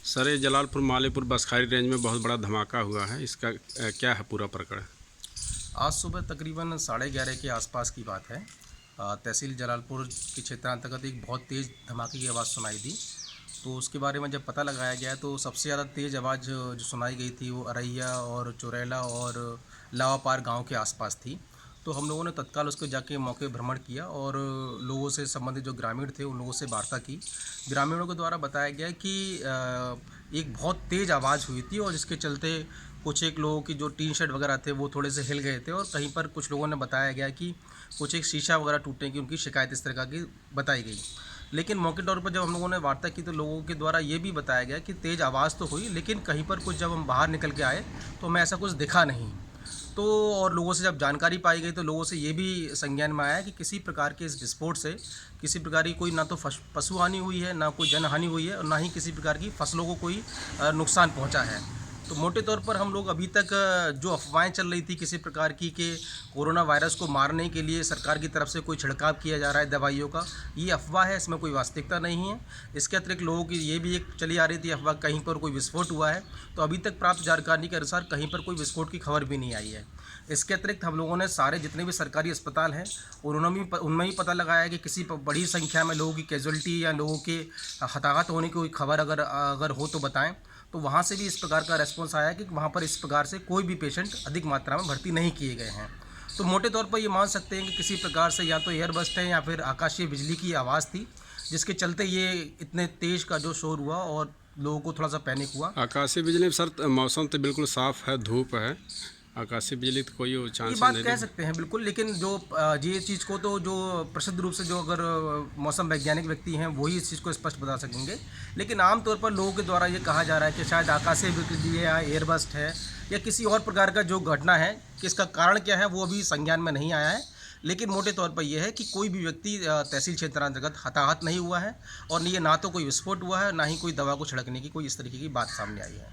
Sir, ये Jalalpur मालेपुर Baskhari range में बहुत बड़ा धमाका हुआ है, इसका क्या है पूरा प्रकरण? आज सुबह तकरीबन 11:30 के आसपास की बात है। तहसील जलालपुर के क्षेत्रांतर्गत एक बहुत तेज़ धमाके की आवाज़ सुनाई दी। तो उसके बारे में जब पता लगाया गया तो सबसे ज़्यादा तेज़ आवाज़ जो सुनाई गई थी वो अरैया और चुरैला और लावापार गांव के आसपास थी। तो हम लोगों ने तत्काल उसको जाके मौके भ्रमण किया और लोगों से संबंधित जो ग्रामीण थे उन लोगों से वार्ता की। ग्रामीणों के द्वारा बताया गया कि एक बहुत तेज़ आवाज़ हुई थी और जिसके चलते कुछ एक लोगों की जो टीन शेड वगैरह थे वो थोड़े से हिल गए थे और कहीं पर कुछ लोगों ने बताया गया कि कुछ एक शीशा वगैरह टूटने की उनकी शिकायत इस तरह की बताई गई। लेकिन मौके तौर पर जब हम लोगों ने वार्ता की तो लोगों के द्वारा ये भी बताया गया कि तेज़ आवाज़ तो हुई लेकिन कहीं पर कुछ जब हम बाहर निकल के आए तो हमें ऐसा कुछ दिखा नहीं। तो और लोगों से जब जानकारी पाई गई तो लोगों से ये भी संज्ञान में आया कि किसी प्रकार के इस विस्फोट से किसी प्रकार की कोई ना तो पशु हानि हुई है, ना कोई जनहानि हुई है और ना ही किसी प्रकार की फसलों को कोई नुकसान पहुंचा है। तो मोटे तौर पर हम लोग अभी तक जो अफवाहें चल रही थी किसी प्रकार की कि कोरोना वायरस को मारने के लिए सरकार की तरफ से कोई छिड़काव किया जा रहा है दवाइयों का, ये अफवाह है, इसमें कोई वास्तविकता नहीं है। इसके अतिरिक्त लोगों की ये भी एक चली आ रही थी अफवाह कहीं पर कोई विस्फोट हुआ है, तो अभी तक प्राप्त जानकारी के अनुसार कहीं पर कोई विस्फोट की खबर भी नहीं आई है। इसके अतिरिक्त हम लोगों ने सारे जितने भी सरकारी अस्पताल हैं उनमें भी पता लगाया कि किसी बड़ी संख्या में लोगों की कैजुअल्टी या लोगों के हताहत होने की कोई खबर अगर अगर हो तो बताएं। तो वहाँ से भी इस प्रकार का रेस्पॉन्स आया कि वहाँ पर इस प्रकार से कोई भी पेशेंट अधिक मात्रा में भर्ती नहीं किए गए हैं। तो मोटे तौर पर ये मान सकते हैं कि किसी प्रकार से या तो एयरबस्ट है या फिर आकाशीय बिजली की आवाज़ थी जिसके चलते ये इतने तेज़ का जो शोर हुआ और लोगों को थोड़ा सा पैनिक हुआ। आकाशीय बिजली सर, मौसम तो बिल्कुल साफ है, धूप है, आकाशीय बिजली तो कोई ये चांस बात नहीं कह है। सकते हैं बिल्कुल, लेकिन जो ये चीज़ को तो जो प्रसिद्ध रूप से जो अगर मौसम वैज्ञानिक व्यक्ति हैं वही इस चीज़ को स्पष्ट बता सकेंगे। लेकिन आमतौर पर लोगों के द्वारा ये कहा जा रहा है कि शायद आकाशीय बिजली है या एयरबस्ट है या किसी और प्रकार का जो घटना है कि इसका कारण क्या है वो अभी संज्ञान में नहीं आया है। लेकिन मोटे तौर पर यह है कि कोई भी व्यक्ति तहसील क्षेत्रांतर्गत हताहत नहीं हुआ है और ये ना तो कोई विस्फोट हुआ है ना ही कोई दवा को छिड़कने की कोई इस तरीके की बात सामने आई है।